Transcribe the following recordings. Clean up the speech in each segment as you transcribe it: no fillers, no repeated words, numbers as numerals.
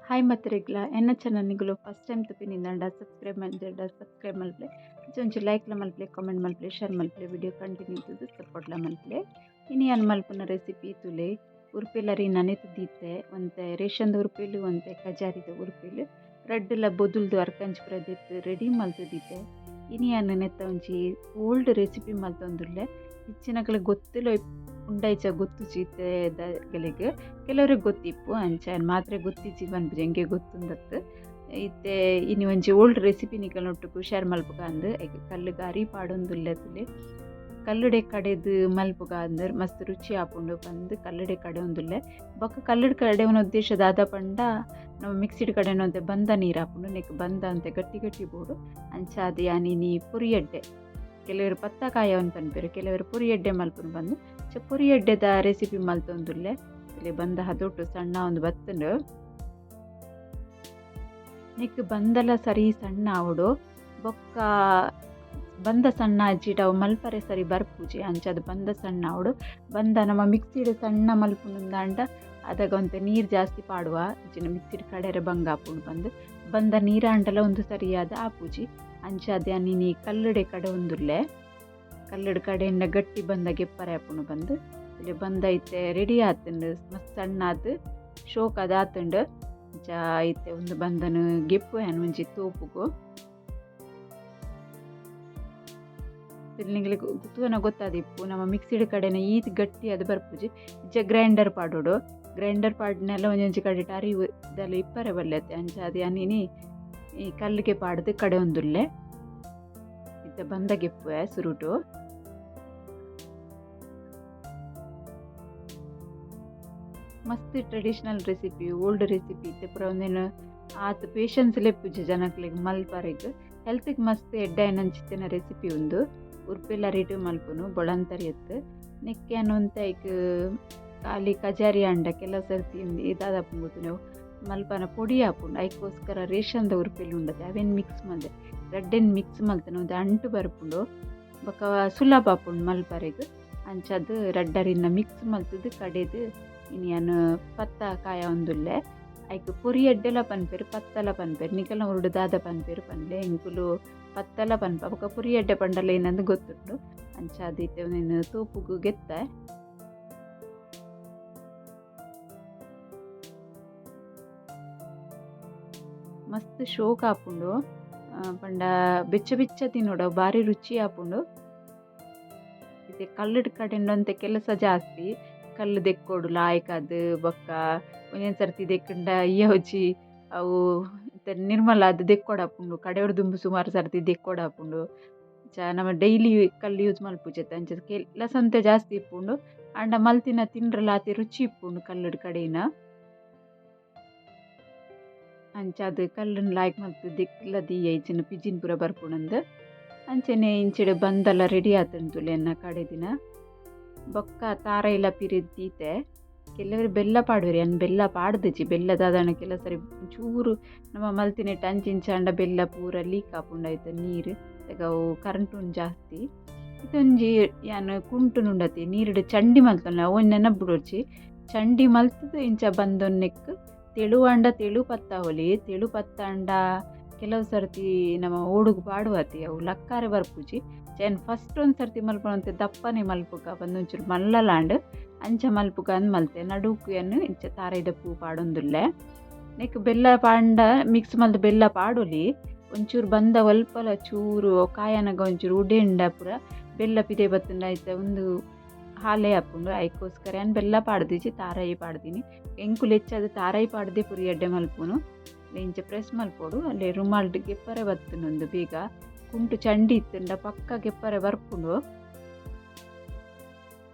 Hi ಮತ್ತೆರೆಗ್ಲ ಎನ್ನ channel ನಿಗುಲು first time ತುಪ್ಪಿನಿಂದ subscribe ಮಲ್ಪಲೆ ಒಂಚೂರು ಲೈಕ್ಲ ಮಲ್ಪಲೆ comment ಮಲ್ಪಲೆ share ಮಲ್ಪಲೆ video continue ಇದ್ದದ್ದು ಸಪೋರ್ಟ್ಲ ಮಲ್ಪಲೆ ಇನಿ ಅನ್ ಮಲ್ಪುನ ರೆಸಿಪಿ ತುಲೆ ಉರ್ಪಿಲರಿ ನನೆತು ದೀತೆ ಒಂತೆ ರೇಷನ್ದ ಉರ್ಪಿಲು ಒಂತೆ ಕಜಾರಿದ ಉರ್ಪಿಲು ರಡ್ಡುಲ ಬೊದುಲ್ದು ಅರ್ಕಂಚ್ ಪ್ರದೆತ್ ರೆಡಿ ಮಲ್ತದೀತೆ ಇನಿ ಅನ್ನ ನೆತ್ತ ಒಂಜಿ ಓಲ್ಡ್ ರೆಸಿಪಿ ಮಲ್ತೊಂದುಲ್ಲೆ ಇಚ್ಚಿನಕ್ಲೆ ಗೊತ್ತಿಲ್ಲ ಉಂಡೈಚ ಗೊತ್ತು ಚೀತೆದಗಳಿಗೆ ಕೆಲವ್ರಿಗೆ ಗೊತ್ತಿಪ್ಪು ಅಂಚಾನ್ ಮಾತ್ರ ಗೊತ್ತಿಜ್ಜಿ ಬಂದ್ಬಿಡಿ ಹೆಂಗೆ ಗೊತ್ತುಂದತ್ತು ಇತ್ತೆ ಇನ್ನು ಒಂಜಿ ಓಲ್ಡ್ ರೆಸಿಪಿ ನಿಕಲ್ನೊಟ್ಟುಗು ಶೇರ್ ಮಲ್ಪುಗ ಅಂದು ಕಲ್ಲುಗ ಅರಿ ಪಾಡೊಂದುಲ್ಲೆತುಲೆ ಕಲ್ಲುಡೆ ಕಡೆದು ಮಲ್ಪುಗ ಅಂದರ್ ಮಸ್ತ್ ರುಚಿ ಆಪುಂಡು ಬಂದು ಕಲ್ಲುಡೆ ಕಡೆ ಒಂದುಲ್ಲೆ ಬೊಕ್ಕ ಕಲ್ಲುಡು ಕಡೆ ಒಂದು ಉದ್ದೇಶ ದಾದ ಪಂಡ ನಾವು ಮಿಕ್ಸಿಡ್ ಕಡೆನೋ ಅಂತೆ ಬಂದ ನೀರು ಹಾಕೊಂಡು ನೆಕ್ ಬಂದ ಅಂತೆ ಗಟ್ಟಿ ಗಟ್ಟಿ ಬೋಡು ಅಂಚಾದ ಯಾನಿ ಪುರಿಯಡ್ಡೆ ಕೆಲವರು ಪತ್ತಕಾಯವನ್ನು ಪನ್ಪೇರು ಕೆಲವರು ಪುರಿಯಡ್ಡೆ ಮಲ್ಪುನು ಬಂದು ಪುರಿಯಡ್ಡೆದ ರೆಸಿಪಿ ಮಲ್ತೊಂದುಲ್ಲೆ ಇಲ್ಲಿ ಬಂದ ಹದೊಟ್ಟು ಸಣ್ಣ ಒಂದು ಬತ್ತಂಡು ನೆಕ್ ಬಂದಲ ಸರಿ ಸಣ್ಣ ಅವಡು ಬೊಕ್ಕ ಬಂದ ಸಣ್ಣ ಅಜ್ಜಿಟ ಅವು ಮಲ್ಪರೆ ಸರಿ ಬರ್ಪೂಜೆ ಅಂಚದು ಬಂದ ಸಣ್ಣ ಅವಡು ಬಂದ ನಮ್ಮ ಮಿಕ್ಸಿಡ್ ಸಣ್ಣ ಮಲ್ಪುನುಂದಾಂಡ ಅದಾಗ ಒಂತೆ ನೀರು ಜಾಸ್ತಿ ಪಾಡುವ ಇಚ್ಚಿನ ಮಿಕ್ಸಿಡ್ ಕಡೆರೆ ಬಂಗ ಆಪುಂಡು ಬಂದ ನೀರಾಂಡಲ ಒಂದು ಸರಿಯಾದ ಆಪೂಜಿ ಅಂಚಾದ ನೀ ಕಲ್ಲುಡೆ ಕಡೆ ಒಂದುಲ್ಲೆ ಕಲ್ಲುಡು ಕಡೆಯಿಂದ ಗಟ್ಟಿ ಬಂದ ಗೆಪ್ಪರೆ ಹಾಪುಂಡು ಬಂದು ಇಲ್ಲಿ ಬಂದೈತೆ ರೆಡಿ ಆತುಂಡು ಮಸ್ತ್ ಸಣ್ಣ ಆತು ಶೋಕ್ ಅದು ಆತುಂಡು ಜಾ ಐತೆ ಒಂದು ಬಂದನು ಗೆಪ್ಪು ಏನು ಮುಂಚಿ ತೋಪುಗು ನಿಂಗೆ ತೂನ ಗೊತ್ತಾದಿಪ್ಪು ನಮ್ಮ ಮಿಕ್ಸಿಡ್ ಕಡೆನ ಈದ್ ಗಟ್ಟಿ ಅದು ಬರ್ಪುಜಿ ಗ್ರೈಂಡರ್ ಪಾಡೋಡು ಗ್ರೈಂಡರ್ ಪಾಡ್ನೆಲ್ಲ ಒಂದೊಂಜಿ ಕಡೆ ಅರಿ ಇದೆಲ್ಲ ಇಪ್ಪರೆ ಬಲ್ಲೆತ್ತೆ ಅಂಚಾದ ನೀನಿ ಈ ಕಲ್ಲಿಗೆ ಪಾಡ್ದು ಕಡೆ ಒಂದುಲ್ಲೆ ಇತ್ತ ಬಂದ ಗೆಪ್ಪು ಸುರುಟು ಮಸ್ತ್ ಟ್ರೆಡಿಷನಲ್ ರೆಸಿಪಿ ಓಲ್ಡ್ ರೆಸಿಪಿ ಇತ್ತೆ ಪೂರ ಒಂದೇನು ಆತು ಪೇಷನ್ಸ್ ಲೆಪ್ಪುಜಿ ಜನಕ್ಲಿಗೆ ಮಲ್ಪರೆಗ್ ಹೆಲ್ತ್ಗೆ ಮಸ್ತ್ ಎಡ್ಡೆ ನಂಚಿತ್ತಿನ ರೆಸಿಪಿ ಉಂದು ಉರ್ಪಿಲ್ಲ ರಿಟು ಮಲ್ಪುನು ಬೊಳಂತರಿ ಎತ್ತು ನೆಕ್ಕೆನು ಅಂತ ಈಗ ಖಾಲಿ ಕಜಾರಿ ಅಂಡ ಕೆಲವು ಸರ್ತಿ ಇದಾದ ಪುಂಗುತು ನಾವು ಮಲ್ಪನ ಪೊಡಿ ಹಾಪುಂಡು ಅದಕ್ಕೋಸ್ಕರ ರೇಷನ್ದ ಉರ್ಪಿಲು ಉಂಡತೆ ಅವೇನು ಮಿಕ್ಸ್ ಮಲ್ದೆ ರಡ್ಡೆನ್ ಮಿಕ್ಸ್ ಮಲ್ತನ ಒಂದು ಅಂಟು ಬರ್ಪುಂಡು ಬೊಕ್ಕ ಸುಲಭ ಆಪುಂಡು ಮಲ್ಪರೆಗ್ ಅಂಚದು ರಡ್ಡರಿನ ಮಿಕ್ಸ್ ಮಲ್ತದು ಕಡೆದು ಇನಿಯನು ಪತ್ತ ಕಾಯ ಒಂದುಲ್ಲೆ ಐಕ್ ಪುರಿ ಎಡ್ಡೆಲ ಪನ್ಪೇರು ಪತ್ತಲ ಪನ್ಪೇರು ನಿಕಲ್ನ ಉರುಡು ದಾದ ಪನ್ಪೇರು ಪನ್ಲೆ ಇಂಕುಲು ಪತ್ತಲ ಪನ್ಪ ಬೊಕ ಪುರಿ ಎಡ್ಡೆ ಪಂಡಲ ಏನಂದು ಗೊತ್ತುಂಡು ಅಂಚಾದೈತೆ ನೀನು ತೂಪುಗು ಗೆತ್ತ ಮಸ್ತ್ ಶೋಕ್ ಆಪುಂಡು ಪಂಡ ಬೆಚ್ಚ ಬೆಚ್ಚ ತಿನ್ನೋಡ ಭಾರಿ ರುಚಿ ಆಪುಂಡು ಇದು ಕಲ್ಲುಡು ಕಡೆಂಡಂತೆ ಕೆಲಸ ಜಾಸ್ತಿ ಕಲ್ಲು ದೆಕ್ಕೋಡು ಲಾಯ್ಕದು ಬೊಕ್ಕ ಒಂದೊಂದು ಸರ್ತಿ ದೆಕ್ಕಂಡ ಇಯ್ಯೋಜಿ ಅವು ನಿರ್ಮಲ ಅದು ದೆಕ್ಕೋಡಾಪುಂಡು ಕಡೆಯವ್ರು ದುಂಬು ಸುಮಾರು ಸರ್ತಿ ದೆಕ್ಕೋಡಾಪುಂಡು ನಮ್ಮ ಡೈಲಿ ಕಲ್ಲು ಯೂಸ್ ಮಲ್ಪುಜೆತ ಅಂಚದ ಕೆಲಸಂತೆ ಜಾಸ್ತಿ ಇಪ್ಪುಂಡು ಅಂಡ ಮಲ್ತಿನ ತಿನ್ರಲ್ಲ ಆತಿ ರುಚಿ ಇಪ್ಪುಂಡು ಕಲ್ಲುಡು ಕಡೆಯಿನ ಅಂಚಾದ ಕಲ್ಲನ್ನು ಲಾಯ್ಕ್ ಮಲ್ತು ದೆಕ್ಲದಿ ಐಚಿನ ಪಿಜಿನ್ ಪೂರ ಬರ್ಪುಣಂದು ಅಂಚನೆ ಇಂಚಿಡು ಬಂದಲ್ಲ ರೆಡಿ ಆತಂತುಲೆ ಎನ್ನ ಕಡೆ ದಿನ ಬೊಕ್ಕ ತಾರ ಇಲ್ಲ ಪಿರಿದ್ದೀತೆ ಕೆಲವರು ಬೆಲ್ಲ ಪಾಡುವರಿ ಅನ್ನ ಬೆಲ್ಲ ಪಾಡ್ದಜಿ ಬೆಲ್ಲದಾದಣ ಕೆಲ ಸರಿ ಚೂರು ನಮ್ಮ ಮಲ್ತಿನೆಟ್ಟು ಅಂಚಿಂಚಂಡ ಬೆಲ್ಲ ಪೂರ ಲೀಕ್ ಆಪುಂಡಾಯ್ತು ನೀರು ಅವು ಕರೆಂಟು ಜಾಸ್ತಿ ಇದೊಂಜಿ ಯಾನು ಕುಂಟುನುಂಡತಿ ನೀರುಡು ಚಂಡಿ ಮಲ್ತಲ್ಲ ಅವನ್ ನೆನಬಿಡೋಚಿ ಚಂಡಿ ಮಲ್ತದು ಇಂಚ ಬಂದೊನ್ನೆಕ್ ತೆಳು ಅಂಡ ತೆಳು ಪತ್ತ ಹೊಲಿ ತೆಳು ಪತ್ತ ಅಂಡ ಕೆಲವು ಸರ್ತಿ ನಮ್ಮ ಓಡುಗು ಪಾಡುವತಿ ಅವು ಲಕ್ಕಾರೆ ಬರ್ಪುಜಿ ಚೆನ್ ಫಸ್ಟ್ ಒಂದು ಸರ್ತಿ ಮಲ್ಪುಣಂತೆ ದಪ್ಪನೆ ಮಲ್ಪುಗ ಒಂದೊಂಚೂರು ಮಲ್ಲಲಾಂಡ್ ಅಂಚ ಮಲ್ಪುಗ ಅಂದ್ ಮಲ್ತೆ ನಡುಕು ಏನು ಇಂಚ ತಾರೈದ ಪೂ ಪಾಡೊಂದುಲ್ಲೆ ನೆಕ್ ಬೆಲ್ಲ ಪಾಂಡ ಮಿಕ್ಸ್ ಮಲ್ತು ಬೆಲ್ಲ ಪಾಡೊಲಿ ಒಂಚೂರು ಬಂದ ಒಲ್ಪಲ ಚೂರು ಕಾಯನಗ ಒಂಚೂರು ಉಡೆಂಡ ಪೂರ ಬೆಲ್ಲ ಪಿದೆ ಬತ್ತುಂಡ ಆಯ್ತ ಒಂದು ಹಾಲೆ ಹಾಪುಂಡು ಅದಕ್ಕೋಸ್ಕರ ಏನು ಬೆಲ್ಲ ಪಾಡ್ದಿಜಿ ತಾರಾಯಿ ಪಾಡ್ದೀನಿ ಎಂಕುಲು ಹೆಚ್ಚದು ತಾರಾಯಿ ಪಾಡ್ದೆ ಪುರಿ ಎಡ್ಡೆ ಮಲ್ಪುನು ಇಂಚ ಪ್ರೆಸ್ ಮಲ್ಪೋಡು ಅಲ್ಲಿ ರುಮಾಲ್ಡ್ ಗೆಪ್ಪರೆ ಬತ್ತುನೊಂದು ಬೇಗ ಕುಂಟು ಚಂಡಿ ಇತ್ತಂಡ ಪಕ್ಕ ಗೆಪ್ಪರೆ ಬರ್ಪುಂಡು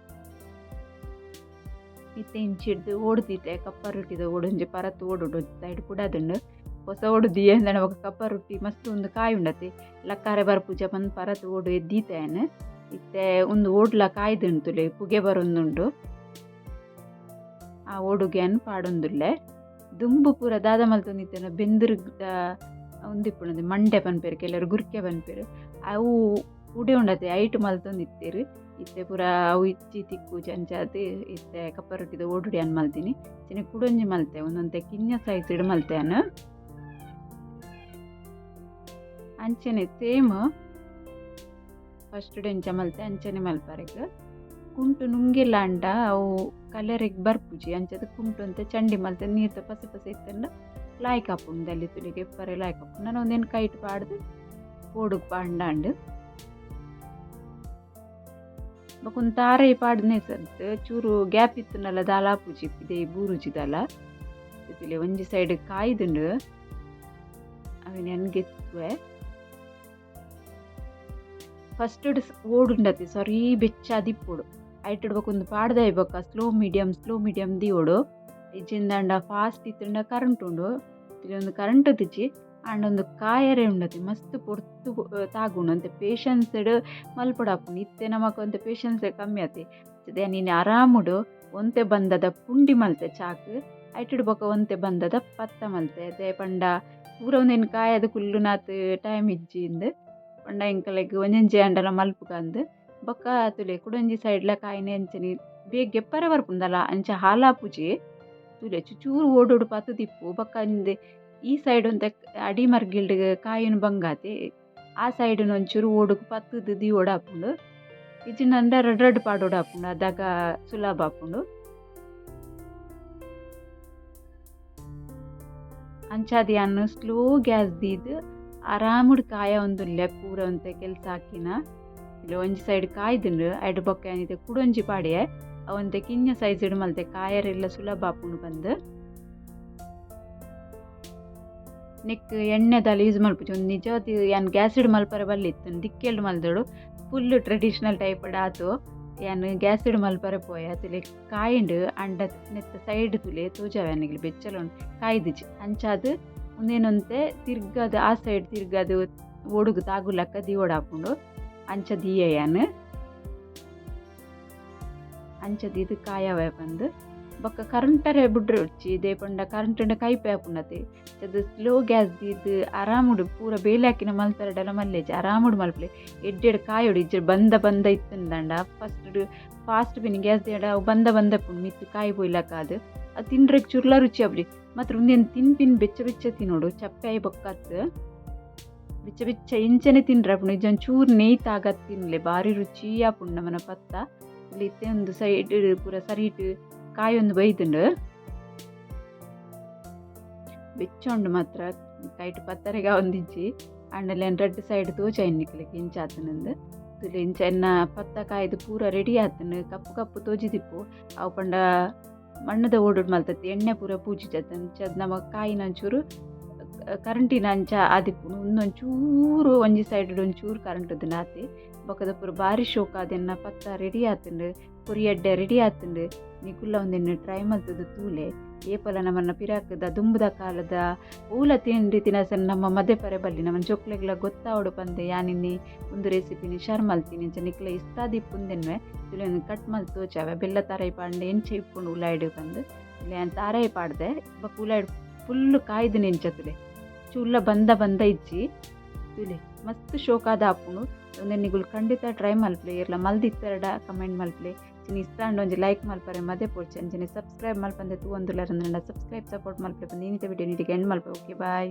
ಇತ್ತೆ ಇಂಚಿಡ್ದು ಓಡ್ದಿತ್ತೆ ಕಪ್ಪ ರೊಟ್ಟಿದ ಓಡೊಂಜಿ ಪರತ್ತು ಓಡುಡು ಸೈಡ್ ಪುಡದುಂಡು ಹೊಸ ಓಡುದಿ ಎಂದಣ ఒక ಕಪ್ಪ ರೊಟ್ಟಿ ಮಸ್ತ್ ಒಂದು ಕಾಯಿ ಉಂಡತಿ ಲಕ್ಕಾರೆ ಬರ್ಪುಜ ಬಂದು ಪರತ್ತು ಓಡು ಎದ್ದೀತೇನು ಇತ್ತೆ ಒಂದು ಓಡ್ಲ ಕಾಯ್ದುಂಟುಲೆ ಪುಗೆ ಬರೊಂದುಂಡು ಆ ಓಡುಗೆಯನ್ನು ಪಾಡೊಂದುಲ್ಲೆ ದುಂಬು ಪೂರ ದಾದ ಮಲ್ತೊಂದಿತ್ತೇನ ಬೆಂದಿರ್ದ ಒಂದಿಪ್ಪುಣದು ಮಂಡೆ ಪನ್ಪೇರು ಕೆಲವರು ಗುರ್ಕೆ ಪನ್ಪೇರು ಅವು ಉಡೆ ಉಂಡತೆ ಐಟು ಮಲ್ತೊಂದಿತ್ತೇರು ಇತ್ತೆ ಪೂರ ಅವು ಇಚ್ಚಿ ತಿಕ್ಕುಜಿ ಅಂಚಾದ್ ಇತ್ತೆ ಕಪ್ಪ ರೊಟ್ಟಿದ ಓಡುಡಿ ಅನ್ ಮಲ್ತೀನಿ ಚಿನ್ನ ಕುಡೊಂಜಿ ಮಲ್ತೆ ಒಂದೊಂತೆ ಕಿಂಜ ಸೈಜ್ ಇಡು ಮಲ್ತೆ ಅನ್ ಅಂಚನೆ ಸೇಮ್ ಫಸ್ಟ್ ಎಂಚ ಮಲ್ತೆ ಅಂಚನೆ ಮಲ್ಪರೆಗ್ ಕುಂಟು ನುಂಗಿಲ್ಲ ಅಂಡ ಅವು ಕಲರಿಗೆ ಬರ್ಪುಜಿ ಅಂಚದ ಕುಂಟು ಅಂತ ಚಂಡಿ ಮಲ್ತೆ ನೀರ್ತ ಪಸೆ ಪಸೆ ಇತ್ತಂಡ ಲಾಯ್ಕ್ ಹಾಪುಂಡು ಅಲ್ಲಿ ತುಳಿಗೆ ಎಪ್ಪರೆ ಲಾಯ್ಕ್ ಹಾಪುಂಡು ನಾನು ಒಂದೇನು ಕೈಟ್ ಪಾಡ್ದು ಓಡುಗ್ ಪಾಂಡಾಂಡು ಬೊಕೊಂದು ತಾರೈ ಪಾಡ್ನೆ ಸದ್ ಚೂರು ಗ್ಯಾಪ್ ಇತ್ತನಲ್ಲ ದಾಲ ಪೂಜಿ ಇದೇ ಬೂರುಜಿದಲ್ಲ ತಿಳಿ ಒಂಜಿ ಸೈಡ್ ಕಾಯ್ದುಂಡು ಅವೇನು ಎನ್ಗೆತ್ತುವೆ ಫಸ್ಟ್ ಓಡುಂಡತಿ ಸರಿ ಬೆಚ್ಚ ದಿಪ್ಪೋಡು ಐಟ್ ಇಡ್ಬೇಕೊಂದು ಪಾಡ್ದ ಇರ್ಬೇಕ ಸ್ಲೋ ಮೀಡಿಯಂ ದಿಯೋಡು ಇಜ್ಜಿಂದಂಡ ಫಾಸ್ಟ್ ಇತ್ತಂಡ ಕರೆಂಟ್ ಉಂಡು ಇಲ್ಲಿ ಒಂದು ಕರೆಂಟ್ ತಿಚ್ಚಿ ಅಂಡೊಂದು ಕಾಯರೆ ಉಂಡತಿ ಮಸ್ತ್ ಪೊರ್ತು ತಾಗುಂಡು ಅಂತೆ ಪೇಷನ್ಸ್ ಮಲ್ಪಡಾಪುಂಡು ಇತ್ತೆ ನಮಕ್ ಒಂತೆ ಪೇಷನ್ಸ್ ಕಮ್ಮಿ ಆತಿ ಅದೇ ನೀನು ಆರಾಮುಡು ಒಂತೆ ಬಂದದ ಪುಂಡಿ ಮಲ್ತೆ ಚಾಕ್ ಐಟ್ ಇಡ್ಬೇಕ ಒಂತೆ ಬಂದದ ಪತ್ತ ಮಲ್ತೆ ಅದೇ ಪಂಡ ಪೂರ ಒಂದೇನು ಕಾಯದ ಕುಲ್ಲು ನಾತ್ ಟೈಮ್ ಇಜ್ಜಿಂದು ಪಂಡ ಇಂಕಲೆಗ್ ಒಂಜೊಂಜಿ ಅಂಡಲ ಮಲ್ಪುಗಂದು ಬೊಕ್ಕ ತುಲೆ ಕುಡೊಂಜಿ ಸೈಡ್ಲ ಕಾಯಿನೆ ಅಂಚನೆ ಬೇಗ ಗೆಪ್ಪರೆ ಬರ್ಪುಂದಲ್ಲ ಅಂಚ ಹಾಲಾಪುಜಿ ತುಲೆ ಚೂರು ಓಡೋಡು ಪತ್ತು ತಿಪ್ಪು ಬೊಕ್ಕ ಅಂದೆ ಈ ಸೈಡ್ ಒಂತೆ ಅಡಿ ಮರ್ಗಿಲ್ಡ್ ಕಾಯಿನ ಬಂಗಾತಿ ಆ ಸೈಡ್ ಒಂಚೂರು ಓಡುಗು ಪತ್ತದು ದಿ ಓಡಾಪುಂಡು ಇಜ್ಜಿನಂಡ ರಡ್ ಪಾಡೋಡಾಪುಂಡು ಅದಾಗ ಸುಲಭ ಆಪುಂಡು ಅಂಚಾದಿ ಅನ್ನು ಸ್ಲೋ ಗ್ಯಾಸ್ ದೀದ್ ಆರಾಮುಡ್ ಕಾಯ ಒಂದುಲ್ಲೆ ಪೂರ ಒಂತೆ ಕೆಲಸ ಹಾಕಿನ ಇಲ್ಲಿ ಒಂಜಿ ಸೈಡ್ ಕಾಯ್ದುಂಡು ಐಡ್ ಬೊಕ್ಕ ಏನಿದೆ ಕುಡೊಂಜಿ ಪಾಡೆ ಅವಂತೆ ಕಿಂಜ ಸೈಜ್ ಇಡು ಮಲ್ತೆ ಕಾಯರೆಲ್ಲ ಸುಲಭ ಆಪುಂಡು ಬಂದು ನೆಕ್ ಎಣ್ಣೆದಲ್ಲಿ ಯೂಸ್ ಮಲ್ಪುಜಿ ಒಂದು ನಿಜವಾದ ಏನು ಗ್ಯಾಸ್ ಇಡು ಮಲ್ಪರೆ ಬಲ್ಲಿತ್ತು ದಿಕ್ಕೆಲ್ಡು ಮಲ್ದೋಡು ಫುಲ್ ಟ್ರೆಡಿಷ್ನಲ್ ಟೈಪ್ ಆತು ಏನು ಗ್ಯಾಸ್ ಇಡು ಮಲ್ಪರೆ ಪೋಯ ತುಲೆ ಕಾಯಿಂಡು ಅಂಡ ನೆತ್ತ ಸೈಡ್ ತುಲೆ ತೋಜಾವನಿಗೆ ಬೆಚ್ಚಲು ಕಾಯ್ದಿಜಿ ಅಂಚಾದು ಒಂದೇನಂತೆ ತಿರ್ಗದು ಆ ಸೈಡ್ ತಿರ್ಗದು ಓಡುಗು ತಾಗುಲಕ್ಕ ದಿ ಓಡಾಪುಂಡು ಅಂಚ ದಿಯನು ಅಂಚದ ಇದು ಕಾಯವೆ ಬಂದು ಬೊಕ್ಕ ಕರೆಂಟರೆ ಬುಡ್ರೆ ಉಚ್ಚಿ ಇದೇ ಪಂಡ ಕರೆಂಟ್ ಕೈಪೆ ಹಾಪುಂಡತಿ ಅದು ಸ್ಲೋ ಗ್ಯಾಸ್ ಇದು ಆರಾಮುಡು ಪೂರ ಬೇಲೆ ಹಾಕಿನ ಮಲ್ತರಡೆಲ್ಲ ಮಲ್ಲೇಜಿ ಆರಾಮುಡು ಮಲ್ಪಲೆ ಎಡ್ಡೆಡ್ ಕಾಯೋಡು ಇಜ್ಜ ಬಂದ ಇತ್ತಂದಂಡ ಫಾಸ್ಟ್ ಬಿನಿ ಗ್ಯಾಸ್ ದೇಡ ಅವು ಬಂದ ಪುಂಡು ಮಿತ್ತು ಕಾಯಿ ಪೋಯ್ಲಕ್ಕಾದು ಅದು ತಿನ್ರಕ್ಕೆ ಚುರ್ಲ ರುಚಿ ಅವ್ರಿ ಮಾತ್ರ ಒಂದೇನು ತಿನ್ಪಿನ್ ಬೆಚ್ಚ ತಿನ್ನೋಡು ಚಪ್ಪೆ ಆಯಿ ಬೊಕ್ಕತ್ತು ಬೆಚ್ಚ ಇಂಚನೆ ತಿನ್ರಪ್ಪುಂಡು ಇಜ್ಜೊಂದು ಚೂರು ನೇಯ್ತ್ ಆಗತ್ ತಿನ್ಲೆ ಭಾರಿ ರುಚಿ ಆಪುಂಡು ನಮ್ಮನ ಪತ್ತ ಇಲ್ಲಿ ಇತ್ತೆ ಒಂದು ಸೈಡ್ ಪೂರ ಸರೀಟ್ ಕಾಯಿ ಒಂದು ಬೈದುಂಡು ಬೆಚ್ಚೊಂಡು ಮಾತ್ರ ಕೈಟ್ ಪತ್ತರೆಗ ಒಂದಿಜ್ಜಿ ಅಂಡಲ್ಲಿ ರೆಡ್ ಸೈಡ್ ತೋಚ ಎನ್ನಿಕ್ಲಿಕ್ಕೆ ಇಂಚ ಆತನಂದು ತುಲೆ ಇಂಚ ಎನ್ನ ಪತ್ತ ಕಾಯ್ದು ಪೂರ ರೆಡಿ ಆತನು ಕಪ್ಪು ತೋಜಿದಿಪ್ಪು ಅವು ಪಂಡ ಮಣ್ಣದ ಓಡೋಡು ಮಲ್ತತಿ ಎಣ್ಣೆ ಪೂರ ಪೂಜಿಜತ್ತಂಚ ನಮಗೆ ಕಾಯಿನ ಒಂಚೂರು ಕರೆಂಟಿನ ಅಂಚ ಆದಿಪ್ಪುನು ಒಂದೊಂಚೂರು ಒಂಜಿ ಸೈಡ್ ಒಂಚೂರು ಕರೆಂಟದ ನಾತಿ ಬೊಕ್ಕದ ಪೂರ ಭಾರಿ ಶೋಕ ಅದನ್ನ ಪತ್ತ ರೆಡಿ ಆತುಂಡು ಪುರಿ ಎಡ್ಡೆ ರೆಡಿ ಆತುಂಡು ನಿಕುಲ್ಲ ಒಂದಿನ್ನು ಟ್ರೈ ಮಲ್ತದ ತೂಲೆ ಏಪಲ ನಮ್ಮನ್ನ ಪಿರಾಕದ ದುಂಬುದ ಕಾಲದ ಊಲ ತಿಂಡಿ ತಿನಸನ್ನು ನಮ್ಮ ಮದೆ ಪರೆ ಬಲ್ಲಿ ನಮ್ಮ ಜೊಕ್ಲೆಗ್ಲ ಗೊತ್ತಾವಡು ಪಂದೆ ಯಾನಿನ್ನಿ ಒಂದು ರೆಸಿಪಿನಿ ಶೇರ್ ಮಲ್ತೀನಿ ಅಂಚ ನಿಕ್ಲ ಇಷ್ಟ ದಿಪ್ಪುಂದೆನ್ವೆ ತುಲೆ ಕಟ್ ಮಲ್ತು ತೋಚಾವೆ ಬೆಲ್ಲ ತಾರೈ ಪಾಂಡೆ ಎಂಚ ಇಪ್ಪುಂಡು ಉಲಾಯ್ಡು ಬಂದು ಇಲ್ಲಿ ತಾರೈ ಪಾಡ್ದೆ ಬೊಕ್ಕ ಉಲಾಯ್ಡು ಫುಲ್ಲು ಕಾಯ್ದು ನೆಂಚ ತುಲೆ ಚೂಲ್ಲ ಬಂದ ಇಜ್ಜಿ ತುಲೆ ಮಸ್ತ್ ಶೋಕಾದ ಆಪುಂಡು ಒಂದೇ ನಿಗುಲು ಖಂಡಿತ ಟ್ರೈ ಮಲ್ಪ್ಲೆ ಇರ್ಲ ಮಲ್ದಿತ್ತರಡ ಕಮೆಂಟ್ ಮಲ್ಪ್ಲೆ ಚಿನ್ನ ಇಷ್ಟ ಅಂಡ್ ಒಂಜಿ ಲೈಕ್ ಮಲ್ಪರೆ ಮದೆ ಪೋಡ್ಚೆ ಅಂಚನೆ ಸಬ್ಸ್ಕ್ರೈಬ್ ಮಲ್ಪಂದೆ ತೂ ಒಂದುಲರಂದ್ರೆ ಸಬ್ಸ್ಕ್ರೈಬ್ ಸಪೋರ್ಟ್ ಮಲ್ಪೆ ಬಂದು ಇನ್ನಿತ ವಿಡಿಯೋ ನೀಟಿಗೆ ಎಂಡ್ ಮಲ್ಪೆ ಓಕೆ ಬಾಯ್.